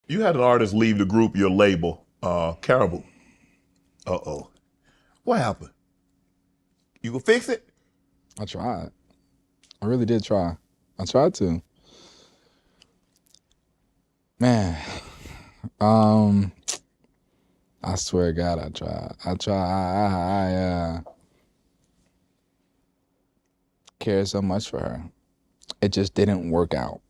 You had an artist leave the group, your label, Karrahbooo. Uh-oh. What happened? You gonna fix it? I tried. I really did try. I tried to. Man, I swear to God, I tried. I cared so much for her. It just didn't work out.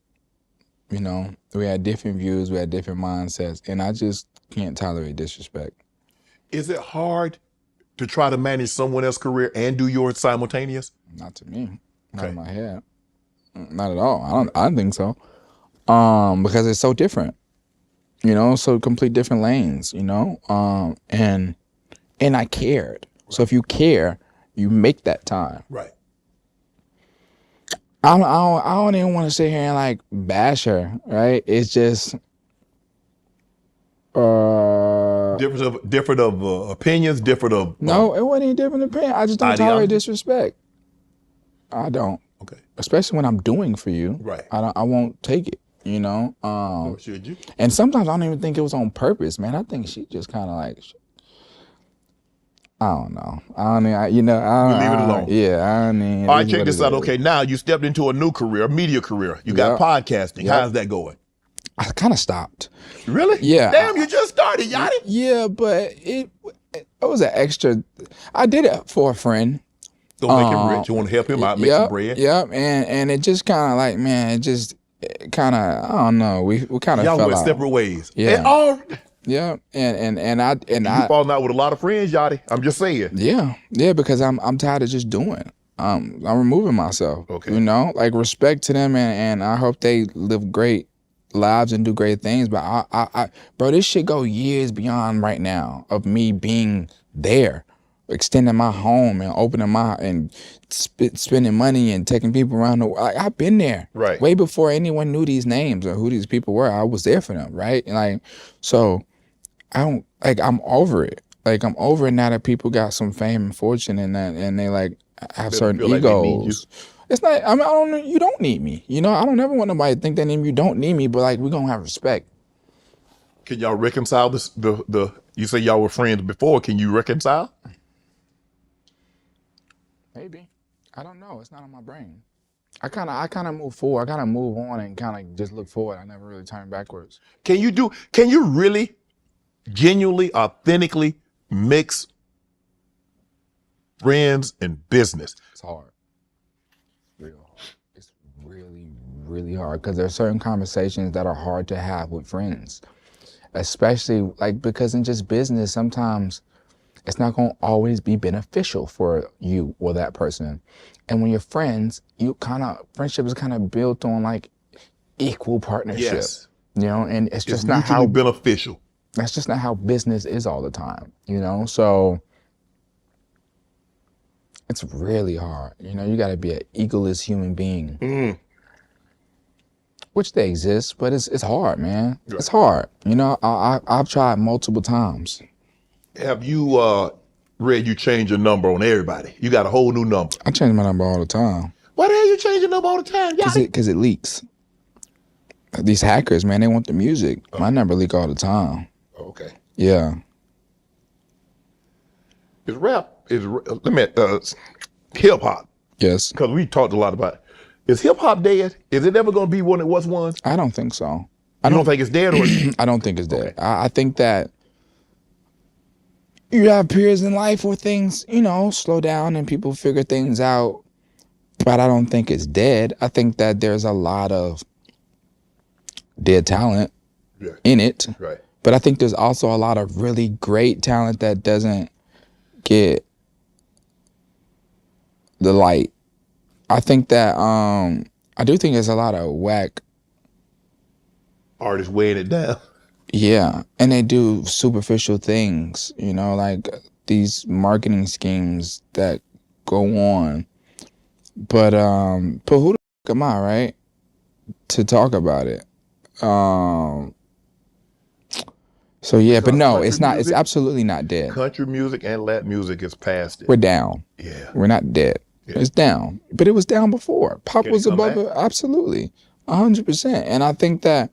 You know, we had different views, we had different mindsets, and I just can't tolerate disrespect. Is it hard to try to manage someone else's career and do yours simultaneous? Not to me. Not Okay. in my head. Not at all. I don't think so. Because it's so different. You know, so complete different lanes, you know? And I cared. Right. So if you care, you make that time. Right. I don't even want to sit here and like bash her, right? It's just different of opinions, different of no, it wasn't any different opinion. I just don't tolerate disrespect. I don't. Okay. Especially when I'm doing for you. Right. I won't take it, you know? Should you? And sometimes I don't even think it was on purpose, man. I think she just kind of like, I don't know. You leave it alone. Yeah, I don't need. All right, check this out. Okay, now you stepped into a new career, a media career. You got podcasting. Yep. How's that going? I kind of stopped. Really? Yeah. Damn, you just started, Yachty. Yeah, but it was an extra. I did it for a friend. Don't make him rich. You want to help him out, make some bread. Yep. And it just kind of like, man, it kind of, I don't know. We kind of y'all fell went out. separate ways. Yeah. Yeah, and you falling out with a lot of friends, Yachty. I'm just saying. Yeah, because I'm tired of just doing. I'm removing myself. Okay. You know, like respect to them, and I hope they live great lives and do great things. But I bro, this shit go years beyond right now of me being there, extending my home and opening and spending money and taking people around the world. I've been there. Right. Way before anyone knew these names or who these people were. I was there for them. Right. And like so. I'm over it. Like I'm over it now that people got some fame and fortune and that, and they like have certain egos. It's not. I don't. You don't need me. You know. I don't ever want nobody to think that you don't need me. But like we're gonna have respect. Can y'all reconcile this? You say y'all were friends before. Can you reconcile? Maybe. I don't know. It's not on my brain. I kind of move forward. I kind of move on and kind of just look forward. I never really turn backwards. Can you really? Genuinely, authentically mix friends and business? It's hard. Real hard. It's really, really hard because there are certain conversations that are hard to have with friends, especially like because in just business, sometimes it's not going to always be beneficial for you or that person. And when you're friends, friendship is kind of built on like equal partnership. Yes. You know, and it's just not how beneficial. That's just not how business is all the time, you know? So it's really hard. You know, you got to be an egoless human being, which they exist, but it's hard, man. Right. It's hard. You know, I've tried multiple times. Have you read you change your number on everybody? You got a whole new number. I change my number all the time. Why the hell you change your number all the time? Because it leaks. These hackers, man, they want the music. Oh. My number leak all the time. Okay. Yeah. Is hip hop? Yes. Because we talked a lot about it. Is hip hop dead? Is it ever going to be one it was once? I don't think so. I don't think it's dead, or I don't think it's dead. Okay. I think that you have periods in life where things, you know, slow down and people figure things out. But I don't think it's dead. I think that there's a lot of dead talent in it. Right. But I think there's also a lot of really great talent that doesn't get the light. I think that I do think there's a lot of whack artists weighing it down. Yeah, and they do superficial things, you know, like these marketing schemes that go on. But who the fuck am I, right, to talk about it? So yeah, but no, it's not. It's absolutely not dead. Country music and Latin music is past it. We're down. Yeah, we're not dead. Yeah. It's down, but it was down before. Pop was above it, absolutely, 100%. And I think that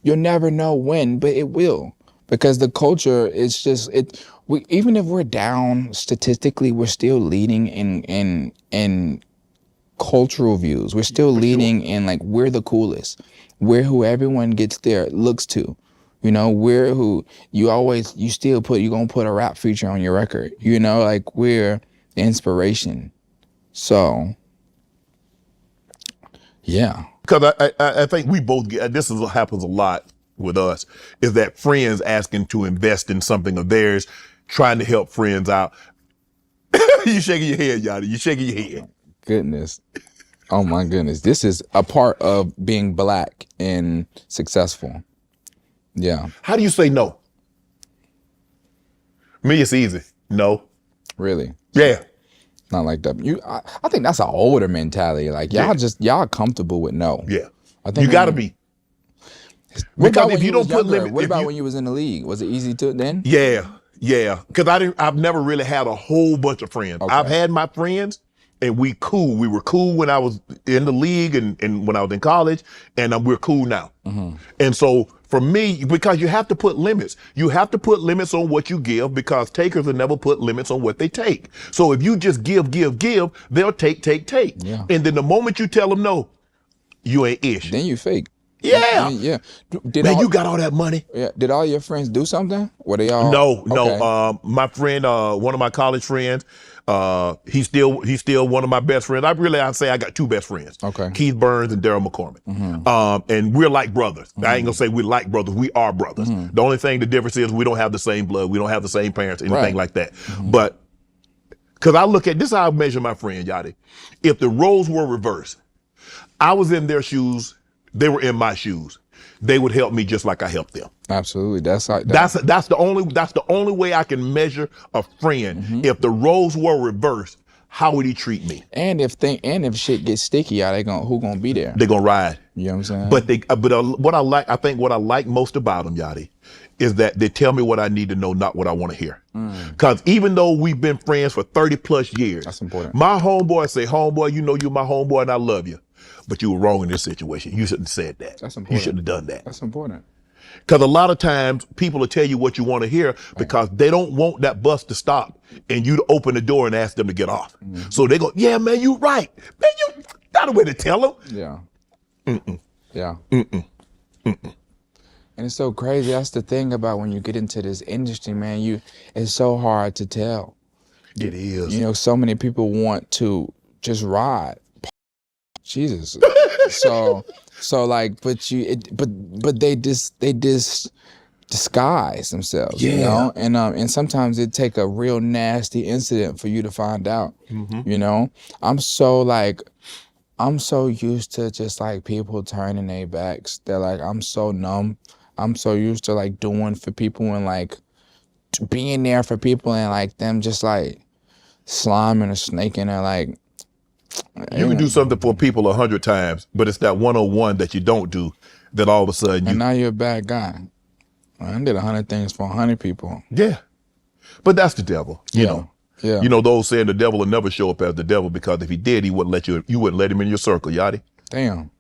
You'll never know when, but it will, because the culture is just it. We, even if we're down statistically, we're still leading in cultural views. We're still leading in like we're the coolest. We're who everyone gets their looks to. You know, we're who you still you're gonna put a rap feature on your record. You know, like we're the inspiration. So yeah. Because I think we both get, this is what happens a lot with us, is that friends asking to invest in something of theirs, trying to help friends out. You shaking your head, Yachty. You shaking your head. Goodness. Oh my goodness. This is a part of being black and successful. Yeah. How do you say no? Me, it's easy. No. Really? Yeah. Not like that. I think that's an older mentality. Like y'all comfortable with no. Yeah. I think you gotta be. Because if you don't put limits. What about when you was in the league? Was it easy to then? Yeah. Yeah. Because I've never really had a whole bunch of friends. Okay. I've had my friends and we were cool when I was in the league and when I was in college, and we're cool now. Mm-hmm. And so for me, because you have to put limits. You have to put limits on what you give, because takers will never put limits on what they take. So if you just give, they'll take. Yeah. And then the moment you tell them no, you ain't ish. Then you fake. Yeah. Yeah. Man, you got all that money. Yeah. Did all your friends do something? Were they all? No. Okay. My friend, one of my college friends, he's still one of my best friends. I'd say I got two best friends. Okay. Keith Burns and Daryl McCormick. Mm-hmm. And we're like brothers. Mm-hmm. I ain't gonna say we're like brothers. We are brothers. Mm-hmm. The only thing the difference is we don't have the same blood. We don't have the same parents, anything like that. Mm-hmm. But because I look at this, is how I measure my friend Yachty. If the roles were reversed, I was in their shoes, they were in my shoes, they would help me just like I helped them. Absolutely. That's the only way I can measure a friend. Mm-hmm. If the roles were reversed, how would he treat me? And if shit gets sticky, who gonna be there? They're gonna ride. You know what I'm saying? But what I like most about them, Yachty, is that they tell me what I need to know, not what I want to hear. Because even though we've been friends for 30 plus years, that's important. My homeboy say, homeboy, you know you're my homeboy and I love you, but you were wrong in this situation. You shouldn't have said that. That's important. You shouldn't have done that. That's important. Because a lot of times people will tell you what you want to hear because they don't want that bus to stop and you to open the door and ask them to get off. Mm-hmm. So they go, yeah, man, you right. Man, you got a way to tell them. Yeah. Mm-mm. Yeah. Mm-mm. Mm-mm. And it's so crazy. That's the thing about when you get into this industry, man, it's so hard to tell. It is. You know, so many people want to just ride. Jesus. So like, but they disguise themselves, you know? And sometimes it take a real nasty incident for you to find out, you know? I'm so used to just like people turning their backs. They're like, I'm so numb. I'm so used to like doing for people and like being there for people and like them just like sliming or snaking and like. You can do something for people 100 times, but it's that 101 that you don't do that all of a sudden you. And now you're a bad guy. I did 100 things for 100 people. Yeah. But that's the devil, you know. Yeah. You know, those saying the devil will never show up as the devil, because if he did, you wouldn't let him in your circle, Yachty. Damn.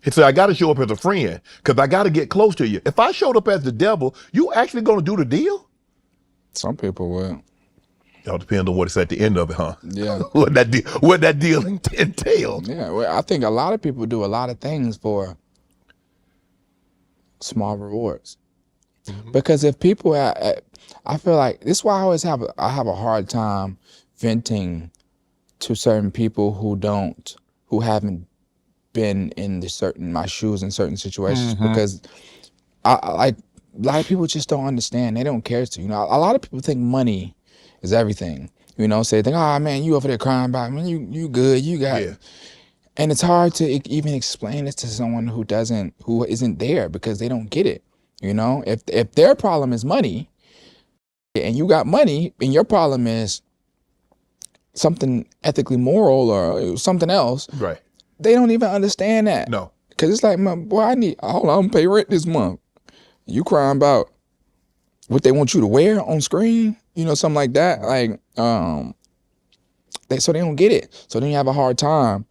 He said, I got to show up as a friend because I got to get close to you. If I showed up as the devil, you actually going to do the deal? Some people will. It all depends on what's at the end of it, huh? Yeah. what that deal entails. Yeah, well, I think a lot of people do a lot of things for small rewards. Mm-hmm. Because if people, I feel like this is why I have a hard time venting to certain people who haven't been in my shoes in certain situations, because I like a lot of people just don't understand. They don't care to. You know, a lot of people think money is everything. You know, say, oh man, you over there crying about, man, you good, you got it. And it's hard to even explain this to someone who isn't there, because they don't get it. You know, if their problem is money and you got money and your problem is something ethically moral or something else, right? They don't even understand that. No. Because it's like, boy, I'm gonna pay rent this month. You crying about what they want you to wear on screen, you know, something like that. Like, so they don't get it. So then you have a hard time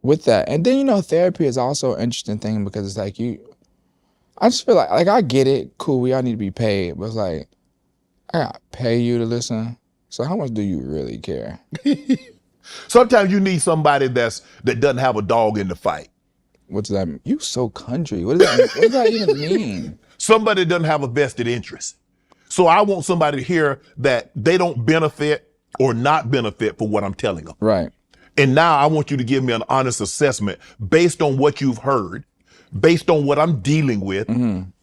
with that. And then, you know, therapy is also an interesting thing because it's like I just feel like I get it. Cool, we all need to be paid. But it's like, I gotta pay you to listen. So how much do you really care? Sometimes you need somebody that doesn't have a dog in the fight. What does that mean? You so country. What does that even mean? Somebody doesn't have a vested interest. So I want somebody to hear that they don't benefit or not benefit for what I'm telling them. Right. And now I want you to give me an honest assessment based on what you've heard, based on what I'm dealing with,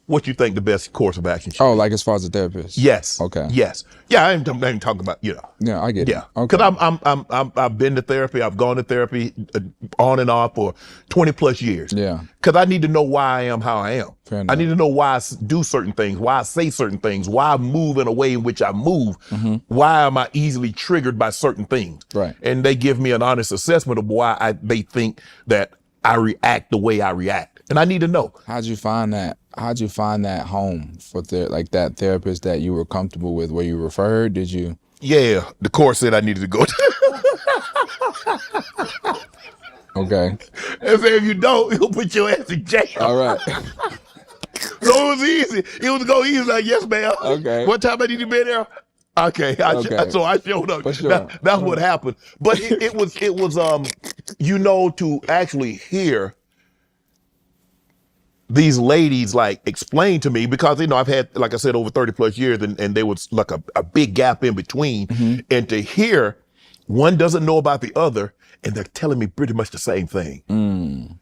what you think the best course of action should be. Oh, like as far as a therapist? Yes. Okay. Yes. Yeah, I ain't talking about, you know. Yeah, I get it. Yeah. Okay. Because I've been to therapy. I've gone to therapy on and off for 20 plus years. Yeah. Because I need to know why I am how I am. Fair enough. I need to know why I do certain things, why I say certain things, why I move in a way in which I move. Why am I easily triggered by certain things? Right. And they give me an honest assessment of why they think that I react the way I react. And I need to know. How'd you find that? How'd you find that home for like that therapist that you were comfortable with? Were you referred? Did you? Yeah, the course said I needed to go to. Okay. And say if you don't, he'll put your ass in jail. All right. So it was easy. It was go easy. Like, yes, ma'am. Okay. What time I need to be there? Okay. So I showed up. For sure. That's what happened. But it was you know, to actually hear these ladies like explain to me, because, you know, I've had, like I said, over 30 plus years, and there was like a big gap in between. And to hear one doesn't know about the other, and they're telling me pretty much the same thing.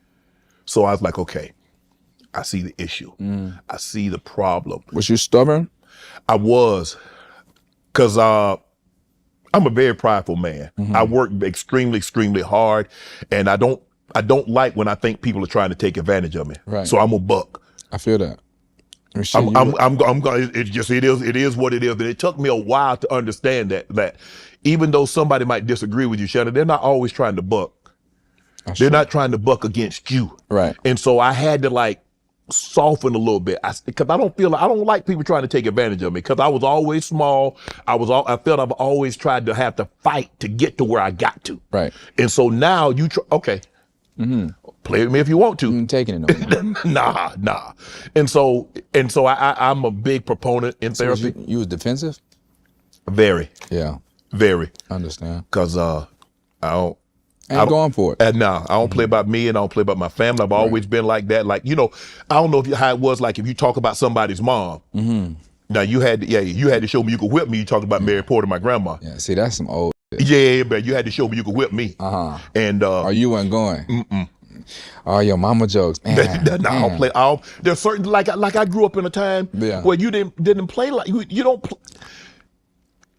So I was like, okay, I see the issue. I see the problem. Was you stubborn? I was, because I'm a very prideful man. I work extremely, extremely hard, and I don't like when I think people are trying to take advantage of me. Right. So I'm a buck. I feel that. I'm going. It is what it is. And it took me a while to understand that even though somebody might disagree with you, Shannon, they're not always trying to buck. They're not trying to buck against you. Right. And so I had to like soften a little bit, because I don't like people trying to take advantage of me, because I was always small. I felt I've always tried to have to fight to get to where I got to. Right. And so now okay. Play with me if you want to. Taking it no more. Nah. And so I'm a big proponent in therapy. You was defensive? Very. Yeah. Very. I understand. Because I don't. Ain't going for it. No, I don't play about me, and I don't play about my family. I've always been like that. Like, you know, I don't know how it was like if you talk about somebody's mom. Now you had to show me you could whip me. You talk about Mary Porter, my grandma. Yeah, see, that's some old. Yeah, but you had to show me you could whip me. And you weren't going. Oh, your mama jokes. Man, no, I don't play. There's certain like I grew up in a time where you didn't play like you don't.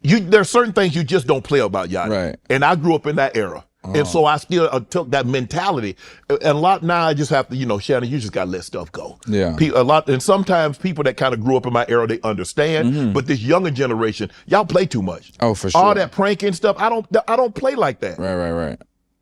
There's certain things you just don't play about, Yachty. Right. And I grew up in that era. And so I still took that mentality. And a lot now I just have to, you know, Shannon, you just got to let stuff go. Yeah. And sometimes people that kind of grew up in my era, they understand. But this younger generation, y'all play too much. Oh, for sure. All that pranking stuff, I don't play like that. Right.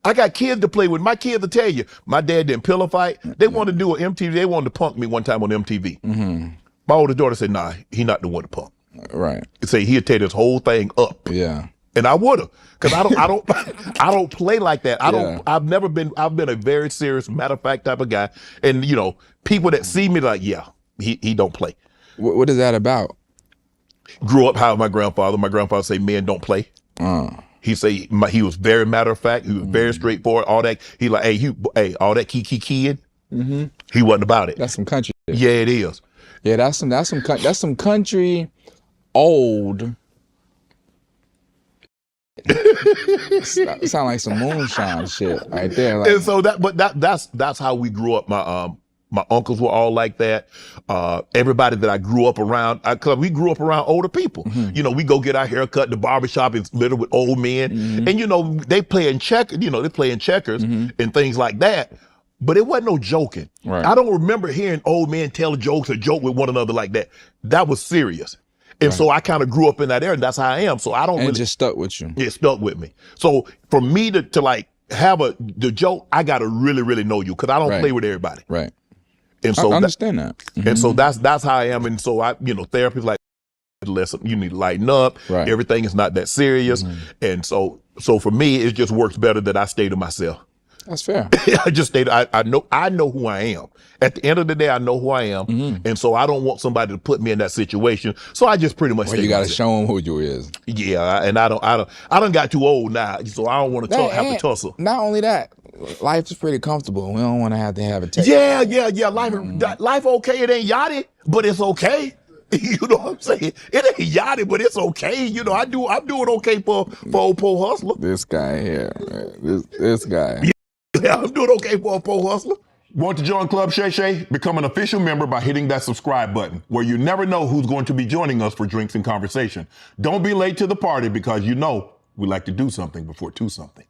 I got kids to play with. My kids will tell you, my dad didn't pillow fight. They wanted to do an MTV. They wanted to punk me one time on MTV. My older daughter said, nah, he not the one to punk. Right. Say he'd tear this whole thing up. Yeah. And I would have, because I don't play like that. I've been a very serious, matter of fact type of guy. And, you know, people that see me like, yeah, he don't play. What is that about? Grew up how my grandfather say men don't play. He say he was very matter of fact. He was very straightforward. All that he like, hey, all that kid. He wasn't about it. That's some country shit. Yeah, it is. Yeah, that's some country old. It sound like some moonshine shit right there. Like, and so that's how we grew up. My uncles were all like that. Everybody that I grew up around, cause we grew up around older people. You know, we go get our hair cut in the barbershop, it's littered with old men. And you know, they playing checkers and things like that. But it wasn't no joking. Right. I don't remember hearing old men tell jokes or joke with one another like that. That was serious. And so I kind of grew up in that era, and that's how I am. So I don't and really, just stuck with you. It stuck with me. So for me to like have the joke, I got to really, really know you, because I don't play with everybody. Right. And so I understand that. And so that's how I am. And so therapy's like, listen, you need to lighten up. Right. Everything is not that serious. And so for me, it just works better that I stay to myself. That's fair. I just stated I know who I am. At the end of the day, I know who I am, and so I don't want somebody to put me in that situation. So I just pretty much. Well, you got to show them who you is. Yeah, and I don't got too old now, so I don't want to have to tussle. Not only that, life is pretty comfortable. We don't want to have it take. Yeah. Life okay. It ain't Yachty, but it's okay. You know what I'm saying? It ain't Yachty, but it's okay. You know, I'm doing okay for old poor hustler. This guy here, man. This guy. Yeah, I'm doing okay for a poor hustler. Want to join Club Shay Shay? Become an official member by hitting that subscribe button, where you never know who's going to be joining us for drinks and conversation. Don't be late to the party, because you know we like to do something before two something.